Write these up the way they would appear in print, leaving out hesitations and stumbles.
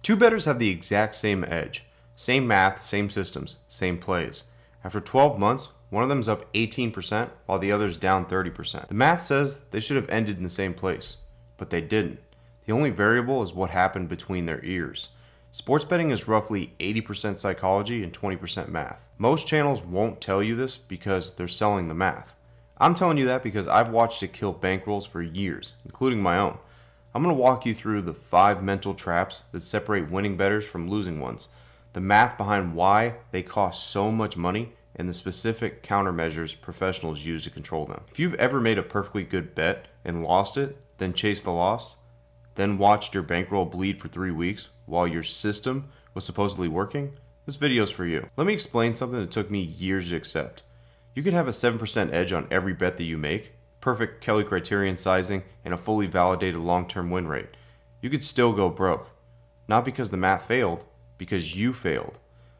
Two bettors have the exact same edge. Same math, same systems, same plays. After 12 months, one of them's up 18% while the other's down 30%. The math says they should have ended in the same place, but they didn't. The only variable is what happened between their ears. Sports betting is roughly 80% psychology and 20% math. Most channels won't tell you this because they're selling the math. I'm telling you that because I've watched it kill bankrolls for years, including my own. I'm going to walk you through the 5 mental traps that separate winning bettors from losing ones, the math behind why they cost so much money, and the specific countermeasures professionals use to control them. If you've ever made a perfectly good bet and lost it, then chased the loss, then watched your bankroll bleed for 3 weeks while your system was supposedly working, this video is for you. Let me explain something that took me years to accept. You could have a 7% edge on every bet that you make, perfect Kelly criterion sizing, and a fully validated long-term win rate. You could still go broke. Not because the math failed, because you failed.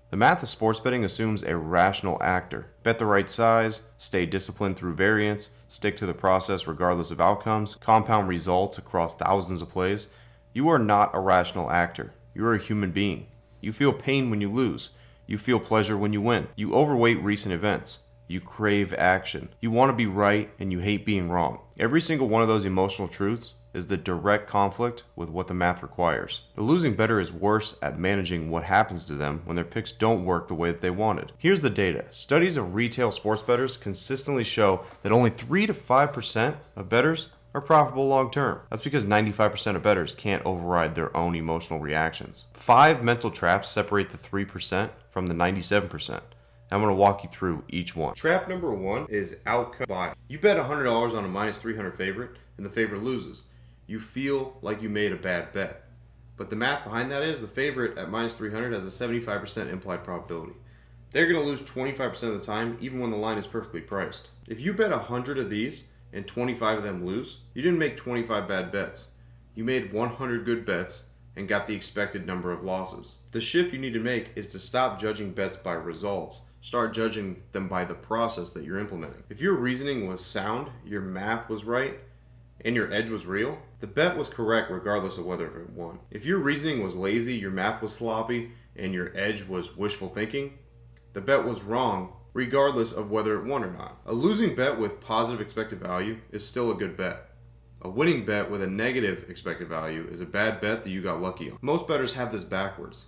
The math of sports betting assumes a rational actor. Bet the right size, stay disciplined through variance, stick to the process regardless of outcomes, compound results across thousands of plays. You are not a rational actor. You are a human being. You feel pain when you lose. You feel pleasure when you win. You overweight recent events. You crave action. You want to be right and you hate being wrong. Every single one of those emotional truths is the direct conflict with what the math requires. The losing bettor is worse at managing what happens to them when their picks don't work the way that they wanted. Here's the data. Studies of retail sports bettors consistently show that only 3 to 5% of bettors are profitable long term. That's because 95% of bettors can't override their own emotional reactions. 5 mental traps separate the 3% from the 97%. I'm going to walk you through each one. Trap number 1 is outcome bias. You bet $100 on a minus 300 favorite and the favorite loses. You feel like you made a bad bet. But the math behind that is the favorite at minus 300 has a 75% implied probability. They're going to lose 25% of the time even when the line is perfectly priced. If you bet 100 of these and 25 of them lose, you didn't make 25 bad bets. You made 100 good bets and got the expected number of losses. The shift you need to make is to stop judging bets by results. Start judging them by the process that you're implementing. If your reasoning was sound, your math was right, and your edge was real, the bet was correct regardless of whether it won. If your reasoning was lazy, your math was sloppy, and your edge was wishful thinking, the bet was wrong regardless of whether it won or not. A losing bet with positive expected value is still a good bet. A winning bet with a negative expected value is a bad bet that you got lucky on. Most bettors have this backwards.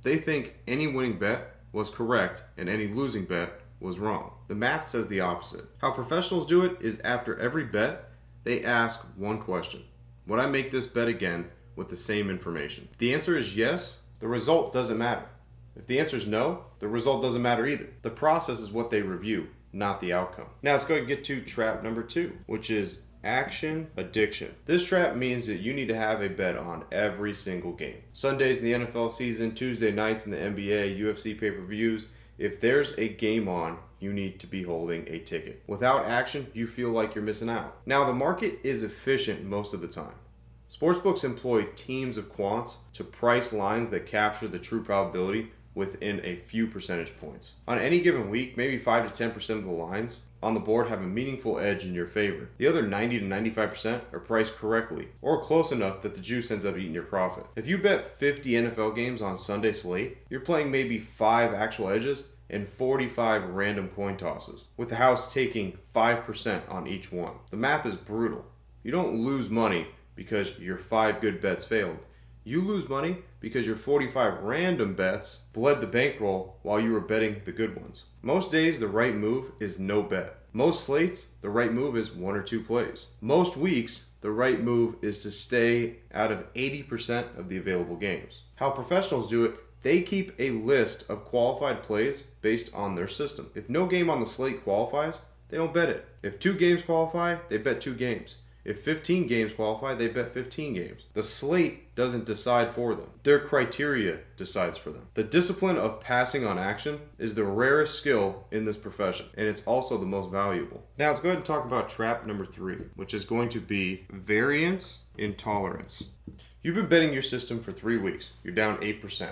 They think any winning bet was correct and any losing bet was wrong. The math says the opposite. How professionals do it is after every bet, they ask one question. Would I make this bet again with the same information? If the answer is yes, the result doesn't matter. If the answer is no, the result doesn't matter either. The process is what they review, not the outcome. Now let's go ahead and get to trap number 2, which is action addiction. This trap means that you need to have a bet on every single game. Sundays in the NFL season, Tuesday nights in the NBA, UFC pay-per-views. If there's a game on, you need to be holding a ticket. Without action, you feel like you're missing out. Now, the market is efficient most of the time. Sportsbooks employ teams of quants to price lines that capture the true probability within a few percentage points. On any given week, maybe 5 to 10% of the lines on the board have a meaningful edge in your favor. The other 90 to 95% are priced correctly or close enough that the juice ends up eating your profit. If you bet 50 NFL games on Sunday slate, you're playing maybe 5 actual edges and 45 random coin tosses, with the house taking 5% on each one. The math is brutal. You don't lose money because your 5 good bets failed. You lose money because your 45 random bets bled the bankroll while you were betting the good ones. Most days, the right move is no bet. Most slates, the right move is 1 or 2 plays. Most weeks, the right move is to stay out of 80% of the available games. How professionals do it, they keep a list of qualified plays based on their system. If no game on the slate qualifies, they don't bet it. If 2 games qualify, they bet 2 games. If 15 games qualify, they bet 15 games. The slate doesn't decide for them. Their criteria decides for them. The discipline of passing on action is the rarest skill in this profession, and it's also the most valuable. Now let's go ahead and talk about trap number 3, which is going to be variance intolerance. You've been betting your system for 3 weeks. You're down 8%.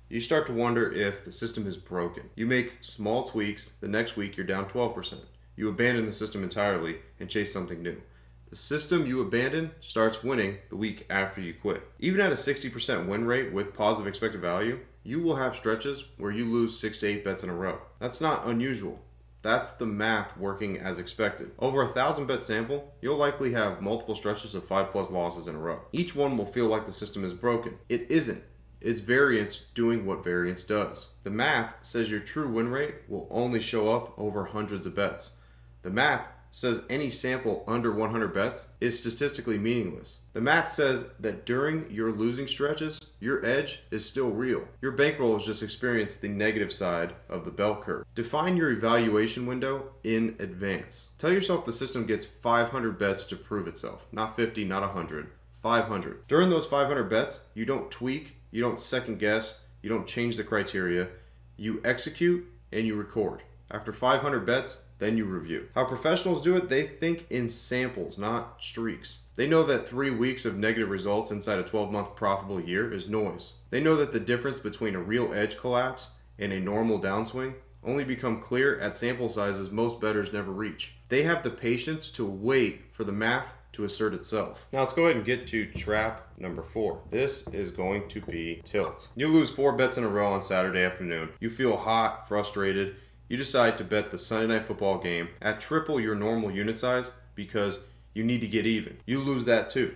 You start to wonder if the system is broken. You make small tweaks. The next week, you're down 12%. You abandon the system entirely and chase something new. The system you abandon starts winning the week after you quit. Even at a 60% win rate with positive expected value, you will have stretches where you lose 6 to 8 bets in a row. That's not unusual. That's the math working as expected. Over 1,000 bet sample, you'll likely have multiple stretches of 5+ losses in a row. Each one will feel like the system is broken. It isn't. It's variance doing what variance does. The math says your true win rate will only show up over hundreds of bets. The math says any sample under 100 bets is statistically meaningless. The math says that during your losing stretches, your edge is still real. Your bankroll has just experienced the negative side of the bell curve. Define your evaluation window in advance. Tell yourself the system gets 500 bets to prove itself. Not 50, not 100. 500. During those 500 bets, you don't tweak, you don't second guess, you don't change the criteria. You execute and you record. After 500 bets, then you review. How professionals do it, they think in samples, not streaks. They know that 3 weeks of negative results inside a 12-month profitable year is noise. They know that the difference between a real edge collapse and a normal downswing only become clear at sample sizes most bettors never reach. They have the patience to wait for the math to assert itself. Now let's go ahead and get to trap number 4. This is going to be tilt. You lose 4 bets in a row on Saturday afternoon. You feel hot, frustrated. You decide to bet the Sunday night football game at triple your normal unit size because you need to get even. You lose that too.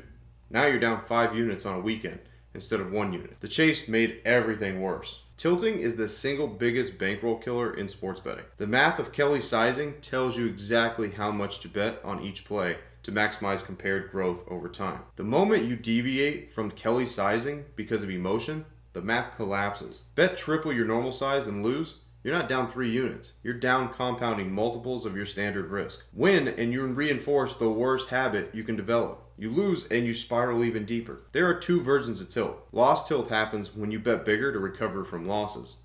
Now you're down 5 units on a weekend instead of 1 unit. The chase made everything worse. Tilting is the single biggest bankroll killer in sports betting. The math of Kelly sizing tells you exactly how much to bet on each play to maximize compared growth over time. The moment you deviate from Kelly sizing because of emotion, the math collapses. Bet triple your normal size and lose. You're not down 3 units. You're down compounding multiples of your standard risk. Win and you reinforce the worst habit you can develop. You lose and you spiral even deeper. There are 2 versions of tilt. Loss tilt happens when you bet bigger to recover from losses.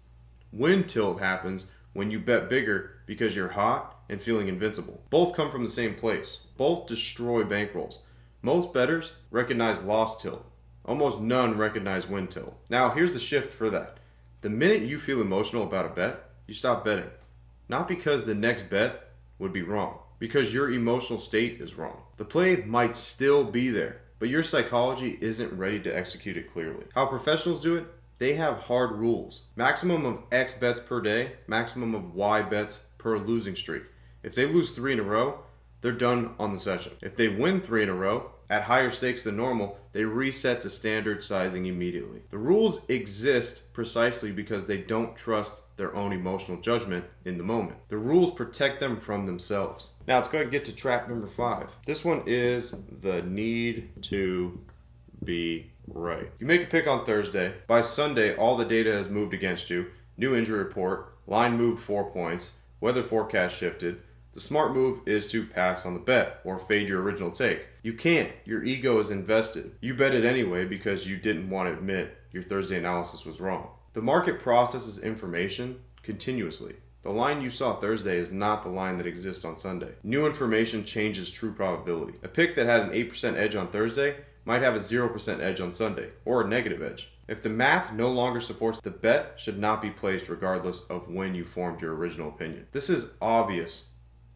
Win tilt happens when you bet bigger because you're hot and feeling invincible. Both come from the same place. Both destroy bankrolls. Most bettors recognize loss tilt. Almost none recognize win tilt. Now here's the shift for that. The minute you feel emotional about a bet, you stop betting. Not because the next bet would be wrong, because your emotional state is wrong. The play might still be there, but your psychology isn't ready to execute it clearly. How professionals do it? They have hard rules. Maximum of X bets per day, maximum of Y bets per losing streak. If they lose 3 in a row, they're done on the session. If they win 3 in a row, at higher stakes than normal, they reset to standard sizing immediately. The rules exist precisely because they don't trust their own emotional judgment in the moment. The rules protect them from themselves. Now let's go ahead and get to trap number 5. This one is the need to be right. You make a pick on Thursday. By Sunday, all the data has moved against you. New injury report, line moved 4 points, weather forecast shifted. The smart move is to pass on the bet or fade your original take. You can't. Your ego is invested. You bet it anyway because you didn't want to admit your Thursday analysis was wrong. The market processes information continuously. The line you saw Thursday is not the line that exists on Sunday. New information changes true probability. A pick that had an 8% edge on Thursday might have a 0% edge on Sunday, or a negative edge. If the math no longer supports the bet, should not be placed regardless of when you formed your original opinion. This is obvious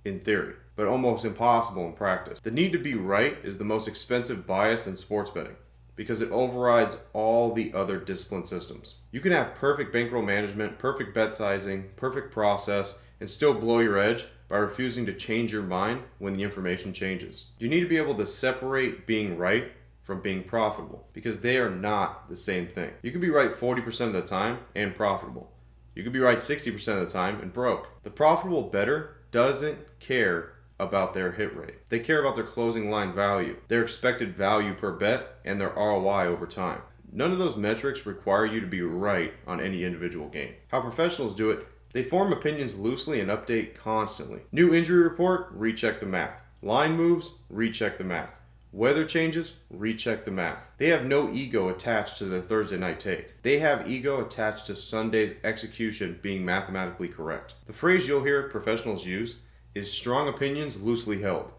in theory, but almost impossible in practice. The need to be right is the most expensive bias in sports betting because it overrides all the other discipline systems. You can have perfect bankroll management, perfect bet sizing, perfect process, and still blow your edge by refusing to change your mind when the information changes. You need to be able to separate being right from being profitable because they are not the same thing. You can be right 40% of the time and profitable. You can be right 60% of the time and broke. The profitable bettor doesn't care about their hit rate. They care about their closing line value, their expected value per bet, and their ROI over time. None of those metrics require you to be right on any individual game. How professionals do it, they form opinions loosely and update constantly. New injury report, recheck the math. Line moves, recheck the math. Weather changes, recheck the math. They have no ego attached to their Thursday night take. They have ego attached to Sunday's execution being mathematically correct. The phrase you'll hear professionals use is strong opinions loosely held.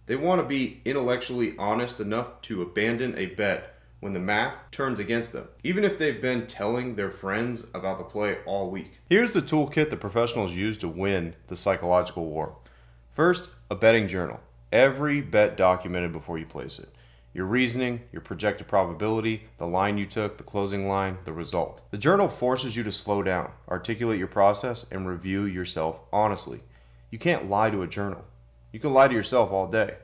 They want to be intellectually honest enough to abandon a bet when the math turns against them, even if they've been telling their friends about the play all week. Here's the toolkit that professionals use to win the psychological war. First, a betting journal. Every bet documented before you place it. Your reasoning, your projected probability, the line you took, the closing line, the result. The journal forces you to slow down, articulate your process, and review yourself honestly. You can't lie to a journal. You can lie to yourself all day.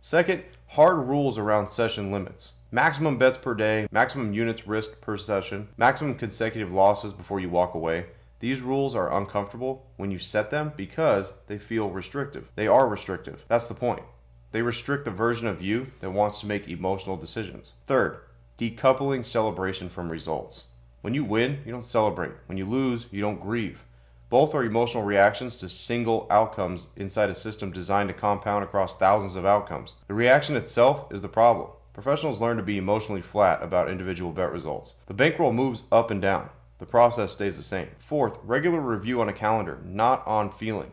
Second, hard rules around session limits. Maximum bets per day, maximum units risked per session, maximum consecutive losses before you walk away. These rules are uncomfortable when you set them because they feel restrictive. They are restrictive. That's the point. They restrict the version of you that wants to make emotional decisions. Third, decoupling celebration from results. When you win, you don't celebrate. When you lose, you don't grieve. Both are emotional reactions to single outcomes inside a system designed to compound across thousands of outcomes. The reaction itself is the problem. Professionals learn to be emotionally flat about individual bet results. The bankroll moves up and down. The process stays the same. Fourth, regular review on a calendar, not on feeling.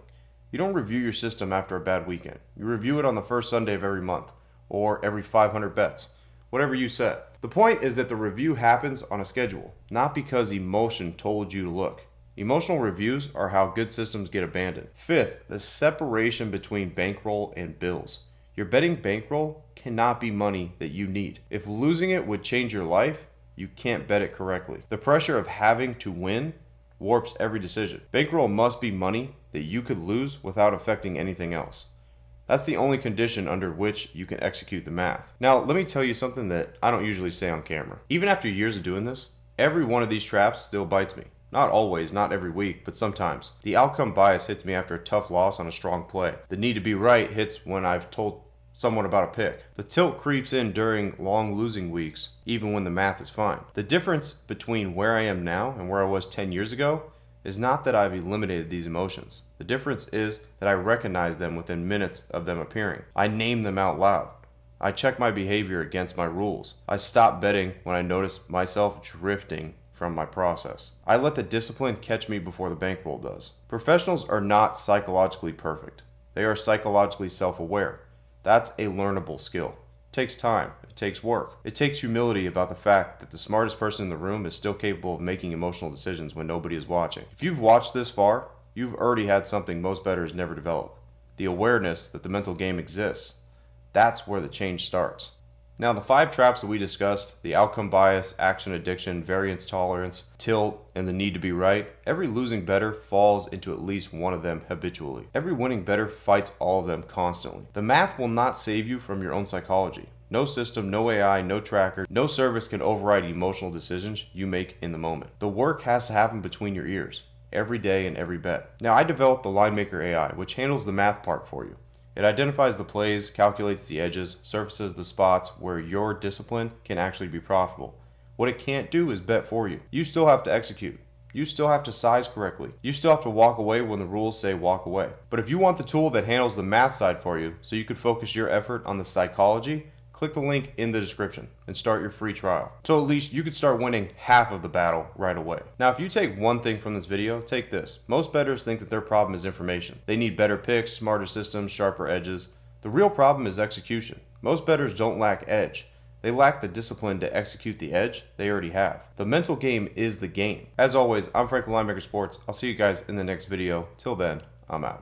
You don't review your system after a bad weekend. You review it on the first Sunday of every month, or every 500 bets, whatever you set. The point is that the review happens on a schedule, not because emotion told you to look. Emotional reviews are how good systems get abandoned. Fifth, the separation between bankroll and bills. Your betting bankroll cannot be money that you need. If losing it would change your life, you can't bet it correctly. The pressure of having to win warps every decision. Bankroll must be money that you could lose without affecting anything else. That's the only condition under which you can execute the math. Now, let me tell you something that I don't usually say on camera. Even after years of doing this, every one of these traps still bites me. Not always, not every week, but sometimes. The outcome bias hits me after a tough loss on a strong play. The need to be right hits when I've told someone about a pick. The tilt creeps in during long losing weeks, even when the math is fine. The difference between where I am now and where I was 10 years ago is not that I've eliminated these emotions. The difference is that I recognize them within minutes of them appearing. I name them out loud. I check my behavior against my rules. I stop betting when I notice myself drifting from my process. I let the discipline catch me before the bankroll does. Professionals are not psychologically perfect. They are psychologically self-aware. That's a learnable skill. It takes time. It takes work. It takes humility about the fact that the smartest person in the room is still capable of making emotional decisions when nobody is watching. If you've watched this far, you've already had something most bettors never develop. The awareness that the mental game exists. That's where the change starts. Now, the 5 traps that we discussed, the outcome bias, action addiction, variance tolerance, tilt, and the need to be right, every losing bettor falls into at least one of them habitually. Every winning bettor fights all of them constantly. The math will not save you from your own psychology. No system, no AI, no tracker, no service can override emotional decisions you make in the moment. The work has to happen between your ears, every day and every bet. Now, I developed the Linemaker AI, which handles the math part for you. It identifies the plays, calculates the edges, surfaces the spots where your discipline can actually be profitable. What it can't do is bet for you. You still have to execute. You still have to size correctly. You still have to walk away when the rules say walk away. But if you want the tool that handles the math side for you so you could focus your effort on the psychology, click the link in the description and start your free trial. So at least you could start winning half of the battle right away. Now, if you take one thing from this video, take this. Most bettors think that their problem is information. They need better picks, smarter systems, sharper edges. The real problem is execution. Most bettors don't lack edge. They lack the discipline to execute the edge they already have. The mental game is the game. As always, I'm Frank from Linemaker Sports. I'll see you guys in the next video. Till then, I'm out.